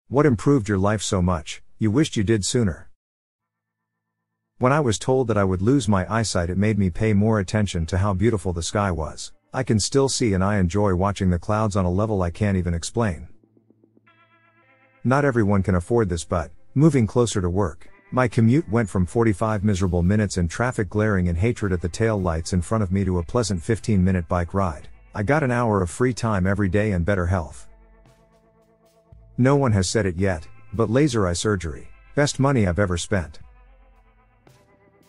What improved your life so much, you wished you did sooner? When I was told that I would lose my eyesight, it made me pay more attention to how beautiful the sky was. I can still see and I enjoy watching the clouds on a level I can't even explain. Not everyone can afford this, but moving closer to work. My commute went from 45 miserable minutes in traffic glaring in hatred at the tail lights in front of me to a pleasant 15-minute bike ride. I got an hour of free time every day and better health. No one has said it yet, but laser eye surgery. Best money I've ever spent.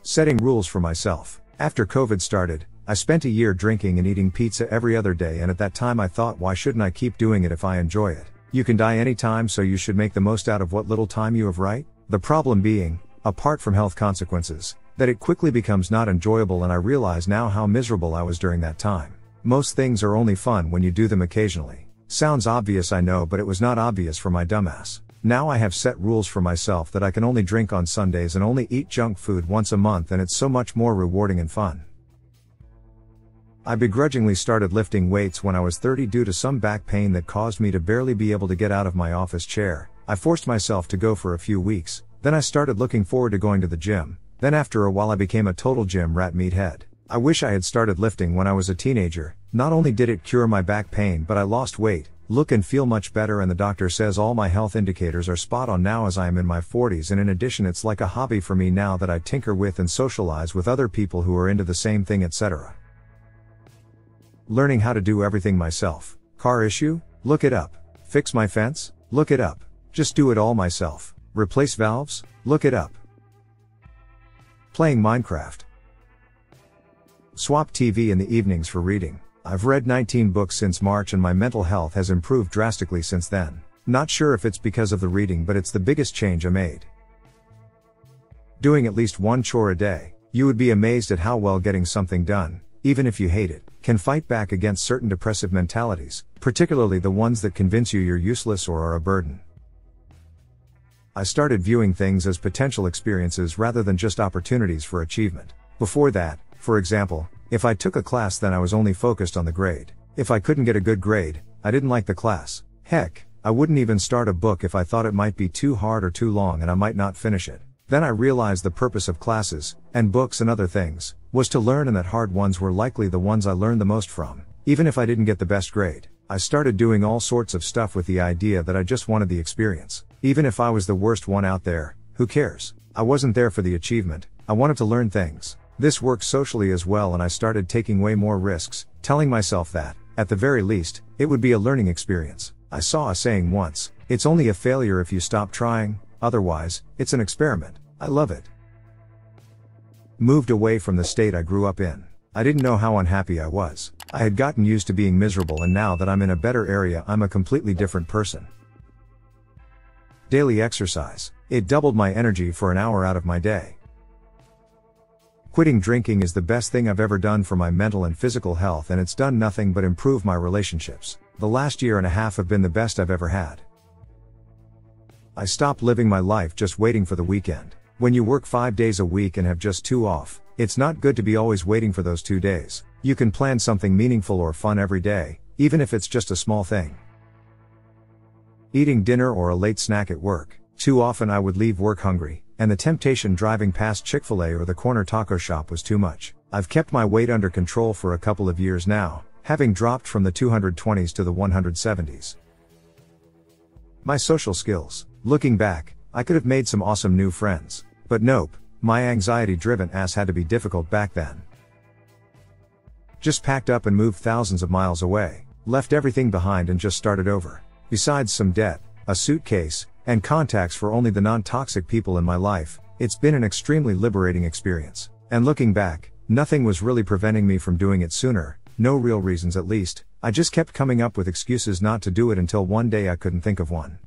Setting rules for myself. After COVID started, I spent a year drinking and eating pizza every other day, and at that time I thought, why shouldn't I keep doing it if I enjoy it? You can die anytime, so you should make the most out of what little time you have, right? The problem being, apart from health consequences, that it quickly becomes not enjoyable, and I realize now how miserable I was during that time. Most things are only fun when you do them occasionally. Sounds obvious, I know, but it was not obvious for my dumbass. Now I have set rules for myself that I can only drink on Sundays and only eat junk food once a month, and it's so much more rewarding and fun. I begrudgingly started lifting weights when I was 30 due to some back pain that caused me to barely be able to get out of my office chair. I forced myself to go for a few weeks, then I started looking forward to going to the gym, then after a while I became a total gym rat meathead. I wish I had started lifting when I was a teenager. Not only did it cure my back pain, but I lost weight, look and feel much better, and the doctor says all my health indicators are spot on now as I am in my 40s, and in addition it's like a hobby for me now that I tinker with and socialize with other people who are into the same thing, etc. Learning how to do everything myself. Car issue? Look it up. Fix my fence? Look it up. Just do it all myself. Replace valves? Look it up. Playing Minecraft. Swap TV in the evenings for reading. I've read 19 books since March and my mental health has improved drastically since then. Not sure if it's because of the reading, but it's the biggest change I made. Doing at least one chore a day. You would be amazed at how well getting something done, even if you hate it, can fight back against certain depressive mentalities, particularly the ones that convince you you're useless or are a burden. I started viewing things as potential experiences rather than just opportunities for achievement. Before that, for example, if I took a class, then I was only focused on the grade. If I couldn't get a good grade, I didn't like the class. Heck, I wouldn't even start a book if I thought it might be too hard or too long and I might not finish it. Then I realized the purpose of classes, and books and other things, was to learn, and that hard ones were likely the ones I learned the most from. Even if I didn't get the best grade, I started doing all sorts of stuff with the idea that I just wanted the experience. Even if I was the worst one out there, who cares? I wasn't there for the achievement, I wanted to learn things. This worked socially as well, and I started taking way more risks, telling myself that, at the very least, it would be a learning experience. I saw a saying once, it's only a failure if you stop trying, otherwise, it's an experiment. I love it. Moved away from the state I grew up in. I didn't know how unhappy I was. I had gotten used to being miserable, and now that I'm in a better area, I'm a completely different person. Daily exercise. It doubled my energy for an hour out of my day. Quitting drinking is the best thing I've ever done for my mental and physical health, and it's done nothing but improve my relationships. The last year and a half have been the best I've ever had. I stopped living my life just waiting for the weekend. When you work 5 days a week and have just 2 off, it's not good to be always waiting for those 2 days. You can plan something meaningful or fun every day, even if it's just a small thing. Eating dinner or a late snack at work. Too often I would leave work hungry, and the temptation driving past Chick-fil-A or the corner taco shop was too much. I've kept my weight under control for a couple of years now, having dropped from the 220s to the 170s. My social skills. Looking back, I could have made some awesome new friends. But nope, my anxiety-driven ass had to be difficult back then. Just packed up and moved thousands of miles away, left everything behind and just started over. Besides some debt, a suitcase, and contacts for only the non-toxic people in my life, it's been an extremely liberating experience. And looking back, nothing was really preventing me from doing it sooner, no real reasons at least. I just kept coming up with excuses not to do it until one day I couldn't think of one.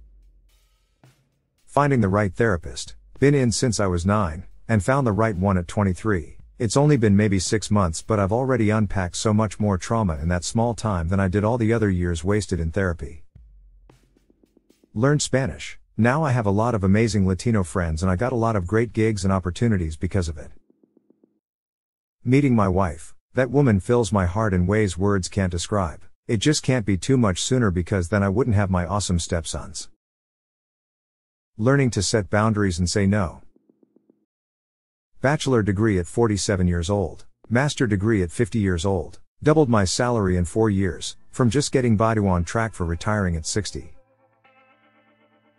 Finding the right therapist. Been in since I was 9, and found the right one at 23. It's only been maybe 6 months, but I've already unpacked so much more trauma in that small time than I did all the other years wasted in therapy. Learned Spanish. Now I have a lot of amazing Latino friends, and I got a lot of great gigs and opportunities because of it. Meeting my wife. That woman fills my heart in ways words can't describe. It just can't be too much sooner, because then I wouldn't have my awesome stepsons. Learning to set boundaries and say no. Bachelor degree at 47 years old. Master degree at 50 years old. Doubled my salary in 4 years, from just getting by to on track for retiring at 60.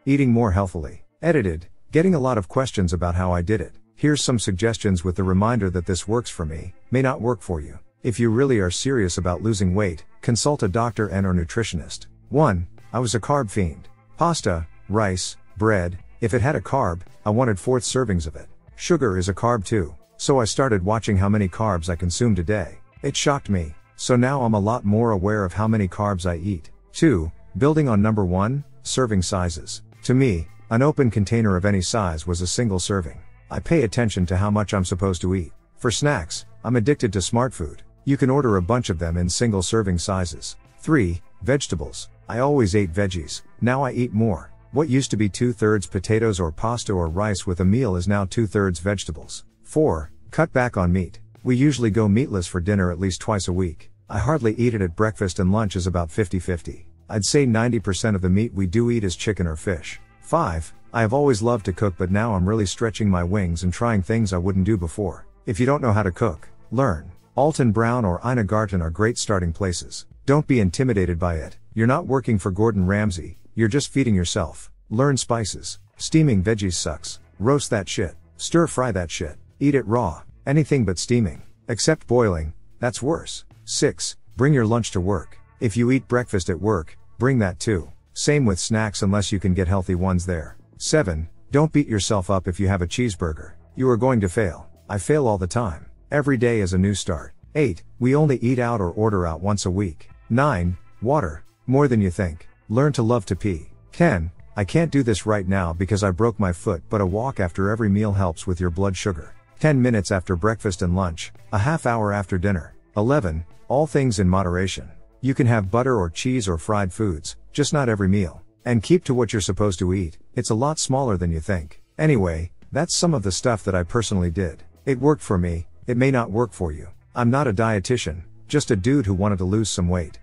Eating more healthily. Edited. Getting a lot of questions about how I did it. Here's some suggestions with the reminder that this works for me, may not work for you. If you really are serious about losing weight, consult a doctor and/or nutritionist. 1. I was a carb fiend. Pasta, rice, bread, if it had a carb, I wanted 4th servings of it. Sugar is a carb too, so I started watching how many carbs I consumed a day. It shocked me, so now I'm a lot more aware of how many carbs I eat. 2. Building on number 1, serving sizes. To me, an open container of any size was a single serving. I pay attention to how much I'm supposed to eat. For snacks, I'm addicted to Smart Food. You can order a bunch of them in single serving sizes. 3. Vegetables. I always ate veggies, now I eat more. What used to be 2/3 potatoes or pasta or rice with a meal is now 2/3 vegetables. 4. Cut back on meat. We usually go meatless for dinner at least twice a week. I hardly eat it at breakfast and lunch is about 50-50. I'd say 90% of the meat we do eat is chicken or fish. 5. I have always loved to cook, but now I'm really stretching my wings and trying things I wouldn't do before. If you don't know how to cook, learn. Alton Brown or Ina Garten are great starting places. Don't be intimidated by it. You're not working for Gordon Ramsay, you're just feeding yourself. Learn spices. Steaming veggies sucks. Roast that shit. Stir fry that shit. Eat it raw. Anything but steaming. Except boiling, that's worse. 6. Bring your lunch to work. If you eat breakfast at work, bring that too. Same with snacks unless you can get healthy ones there. 7. Don't beat yourself up if you have a cheeseburger. You are going to fail. I fail all the time. Every day is a new start. 8. We only eat out or order out once a week. 9. Water. More than you think. Learn to love to pee. 10. I can't do this right now because I broke my foot, but a walk after every meal helps with your blood sugar. 10 minutes after breakfast and lunch. A half hour after dinner. 11. All things in moderation. You can have butter or cheese or fried foods, just not every meal. And keep to what you're supposed to eat. It's a lot smaller than you think. Anyway, that's some of the stuff that I personally did. It worked for me, it may not work for you. I'm not a dietitian, just a dude who wanted to lose some weight.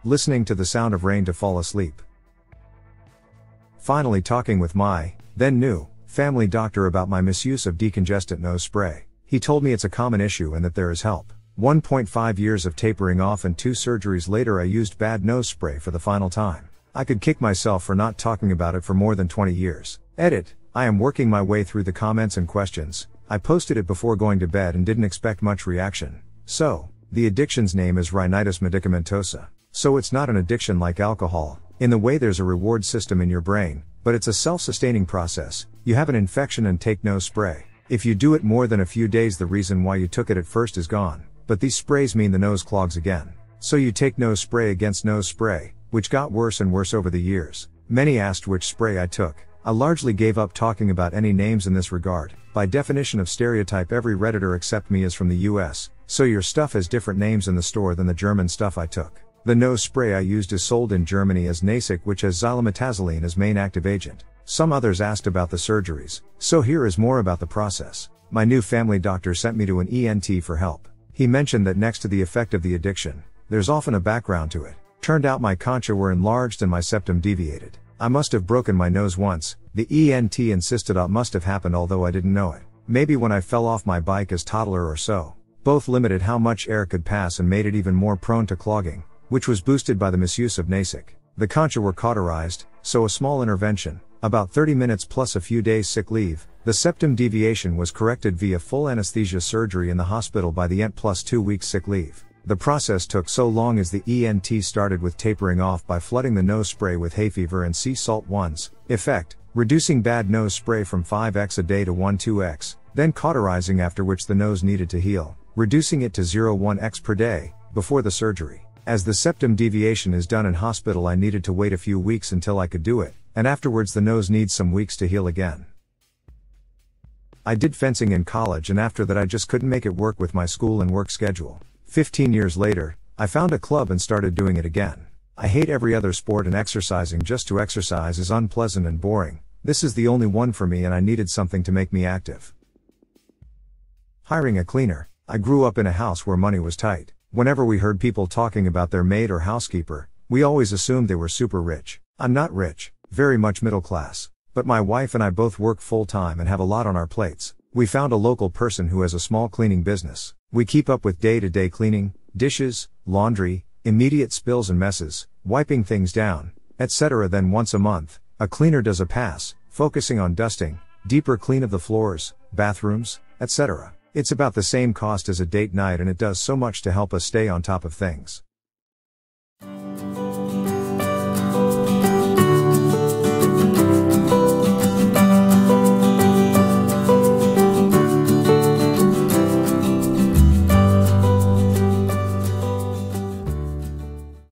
Listening to the sound of rain to fall asleep. Finally talking with my, then new, family doctor about my misuse of decongestant nose spray. He told me it's a common issue and that there is help. 1.5 years of tapering off and 2 surgeries later I used bad nose spray for the final time. I could kick myself for not talking about it for more than 20 years. Edit. I am working my way through the comments and questions. I posted it before going to bed and didn't expect much reaction. So, the addiction's name is rhinitis medicamentosa. So it's not an addiction like alcohol, in the way there's a reward system in your brain, but it's a self-sustaining process. You have an infection and take nose spray. If you do it more than a few days, the reason why you took it at first is gone. But these sprays mean the nose clogs again. So you take nose spray against nose spray, which got worse and worse over the years. Many asked which spray I took. I largely gave up talking about any names in this regard. By definition of stereotype, every Redditor except me is from the US, so your stuff has different names in the store than the German stuff I took. The nose spray I used is sold in Germany as Nasic, which has xylometazoline as main active agent. Some others asked about the surgeries, so here is more about the process. My new family doctor sent me to an ENT for help. He mentioned that next to the effect of the addiction, there's often a background to it. Turned out my concha were enlarged and my septum deviated. I must have broken my nose once. The ENT insisted it must have happened, although I didn't know it. Maybe when I fell off my bike as toddler or so. Both limited how much air could pass and made it even more prone to clogging, which was boosted by the misuse of Nasic. The concha were cauterized, so a small intervention, about 30 minutes plus a few days sick leave. The septum deviation was corrected via full anesthesia surgery in the hospital by the ENT plus 2 weeks sick leave. The process took so long as the ENT started with tapering off by flooding the nose spray with hay fever and sea salt ones. Effect, reducing bad nose spray from 5x a day to 1-2x, then cauterizing, after which the nose needed to heal, reducing it to 0-1x per day, before the surgery. As the septum deviation is done in hospital, I needed to wait a few weeks until I could do it, and afterwards the nose needs some weeks to heal again. I did fencing in college, and after that I just couldn't make it work with my school and work schedule. 15 years later, I found a club and started doing it again. I hate every other sport, and exercising just to exercise is unpleasant and boring. This is the only one for me, and I needed something to make me active. Hiring a cleaner. I grew up in a house where money was tight. Whenever we heard people talking about their maid or housekeeper, we always assumed they were super rich. I'm not rich. very much middle class. But my wife and I both work full time and have a lot on our plates. We found a local person who has a small cleaning business. We keep up with day-to-day cleaning, dishes, laundry, immediate spills and messes, wiping things down, etc. Then once a month, a cleaner does a pass, focusing on dusting, deeper clean of the floors, bathrooms, etc. It's about the same cost as a date night and it does so much to help us stay on top of things.